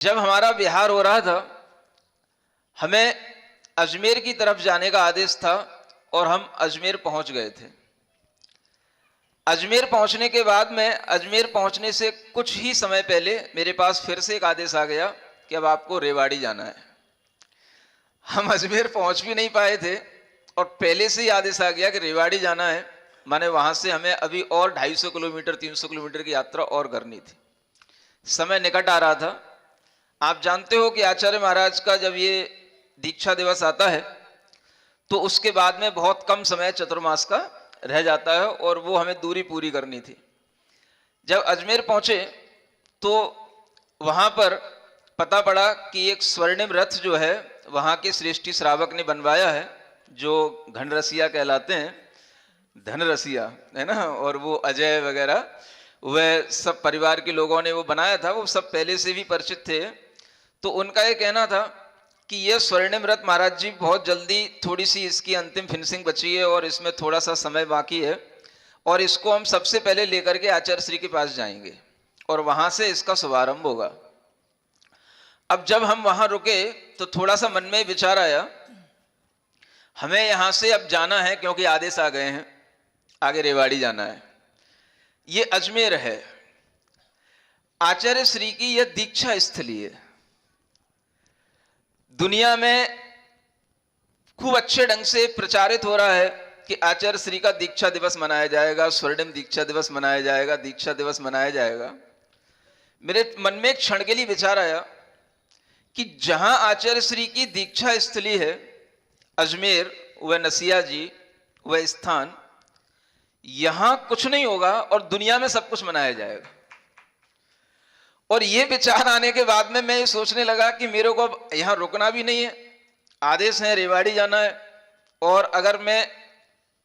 जब हमारा बिहार हो रहा था, हमें अजमेर की तरफ जाने का आदेश था और हम अजमेर पहुंच गए थे। अजमेर पहुंचने के बाद में अजमेर पहुंचने से कुछ ही समय पहले मेरे पास फिर से एक आदेश आ गया कि अब आपको रेवाड़ी जाना है। हम अजमेर पहुंच भी नहीं पाए थे और पहले से ही आदेश आ गया कि रेवाड़ी जाना है, माने वहां से हमें अभी और 250 किलोमीटर 300 किलोमीटर की यात्रा और करनी थी। समय निकट आ रहा था। आप जानते हो कि आचार्य महाराज का जब ये दीक्षा दिवस आता है तो उसके बाद में बहुत कम समय चतुर्मास का रह जाता है और वो हमें दूरी पूरी करनी थी। जब अजमेर पहुंचे तो वहां पर पता पड़ा कि एक स्वर्णिम रथ जो है वहां के श्रेष्ठी श्रावक ने बनवाया है, जो घनरसिया कहलाते हैं, धनरसिया है ना, और वो अजय वगैरह वह सब परिवार के लोगों ने वो बनाया था। वो सब पहले से भी परिचित थे। तो उनका ये कहना था कि यह स्वर्णिम रथ महाराज जी बहुत जल्दी, थोड़ी सी इसकी अंतिम फिनिशिंग बची है और इसमें थोड़ा सा समय बाकी है और इसको हम सबसे पहले लेकर के आचार्य श्री के पास जाएंगे और वहां से इसका शुभारंभ होगा। अब जब हम वहां रुके तो थोड़ा सा मन में विचार आया, हमें यहां से अब जाना है क्योंकि आदेश आ गए हैं, आगे रेवाड़ी जाना है। ये अजमेर है, आचार्य श्री की यह दीक्षा स्थली है। दुनिया में खूब अच्छे ढंग से प्रचारित हो रहा है कि आचार्य श्री का दीक्षा दिवस मनाया जाएगा, स्वर्णिम दीक्षा दिवस मनाया जाएगा, दीक्षा दिवस मनाया जाएगा। मेरे मन में एक क्षण के लिए विचार आया कि जहां आचार्य श्री की दीक्षा स्थली है, अजमेर, वह नसिया जी, वह स्थान, यहां कुछ नहीं होगा और दुनिया में सब कुछ मनाया जाएगा। और ये विचार आने के बाद में मैं ये सोचने लगा कि मेरे को अब यहां रुकना भी नहीं है, आदेश है रेवाड़ी जाना है। और अगर मैं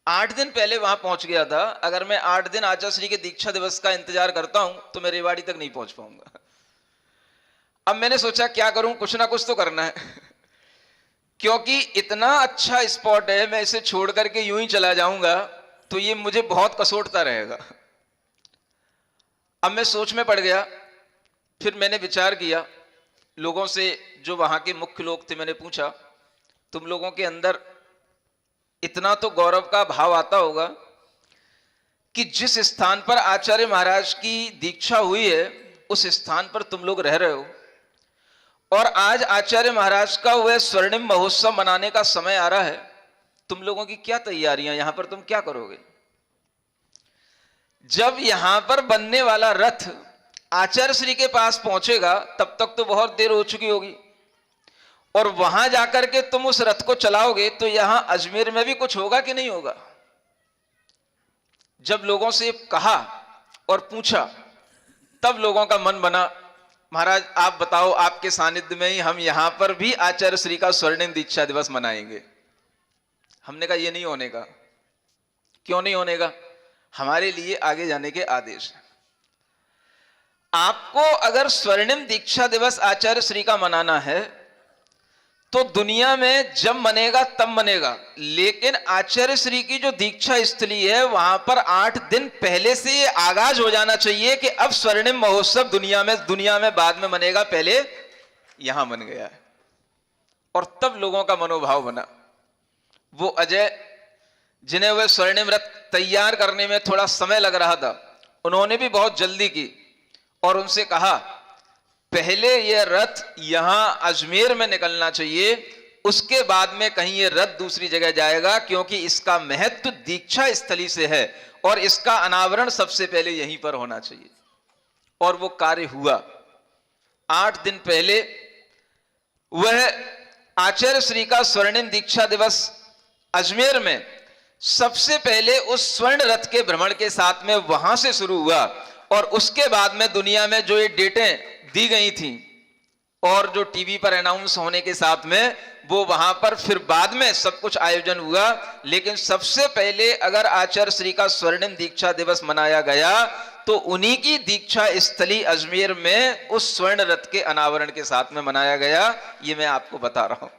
8 दिन पहले वहां पहुंच गया था, अगर मैं 8 दिन आचार्य श्री के दीक्षा दिवस का इंतजार करता हूं तो मैं रेवाड़ी तक नहीं पहुंच पाऊंगा। अब मैंने सोचा क्या करूं, कुछ ना कुछ तो करना है क्योंकि इतना अच्छा स्पॉट है, मैं इसे छोड़ करके यूं ही चला जाऊंगा तो ये मुझे बहुत कसोटता रहेगा। अब मैं सोच में पड़ गया। फिर मैंने विचार किया, लोगों से, जो वहां के मुख्य लोग थे, मैंने पूछा, तुम लोगों के अंदर इतना तो गौरव का भाव आता होगा कि जिस स्थान पर आचार्य महाराज की दीक्षा हुई है उस स्थान पर तुम लोग रह रहे हो और आज आचार्य महाराज का वह स्वर्णिम महोत्सव मनाने का समय आ रहा है। तुम लोगों की क्या तैयारियां, यहां पर तुम क्या करोगे? जब यहां पर बनने वाला रथ आचार्य श्री के पास पहुंचेगा तब तक तो बहुत देर हो चुकी होगी और वहां जाकर के तुम उस रथ को चलाओगे तो यहां अजमेर में भी कुछ होगा कि नहीं होगा? जब लोगों से कहा और पूछा तब लोगों का मन बना, महाराज आप बताओ, आपके सानिध्य में ही हम यहां पर भी आचार्य श्री का स्वर्णिम दीक्षा दिवस मनाएंगे। हमने कहा ये नहीं होने का। क्यों नहीं होने का? हमारे लिए आगे जाने के आदेश है। आपको अगर स्वर्णिम दीक्षा दिवस आचार्य श्री का मनाना है तो दुनिया में जब मनेगा तब मनेगा, लेकिन आचार्य श्री की जो दीक्षा स्थली है वहां पर 8 दिन पहले से ये आगाज हो जाना चाहिए कि अब स्वर्णिम महोत्सव दुनिया में बाद में मनेगा, पहले यहां बन गया है। और तब लोगों का मनोभाव बना। वो अजय, जिन्हें वह स्वर्णिम रथ तैयार करने में थोड़ा समय लग रहा था, उन्होंने भी बहुत जल्दी की और उनसे कहा पहले यह रथ यहां अजमेर में निकलना चाहिए, उसके बाद में कहीं यह रथ दूसरी जगह जाएगा, क्योंकि इसका महत्व दीक्षा स्थली से है और इसका अनावरण सबसे पहले यहीं पर होना चाहिए। और वो कार्य हुआ। 8 दिन पहले वह आचार्य श्री का स्वर्णिम दीक्षा दिवस अजमेर में सबसे पहले उस स्वर्ण रथ के भ्रमण के साथ में वहां से शुरू हुआ और उसके बाद में दुनिया में जो ये डेटें दी गई थी और जो टीवी पर अनाउंस होने के साथ में वो वहां पर फिर बाद में सब कुछ आयोजन हुआ। लेकिन सबसे पहले अगर आचार्य श्री का स्वर्णिम दीक्षा दिवस मनाया गया तो उन्हीं की दीक्षा स्थली अजमेर में उस स्वर्ण रथ के अनावरण के साथ में मनाया गया। ये मैं आपको बता रहा हूं।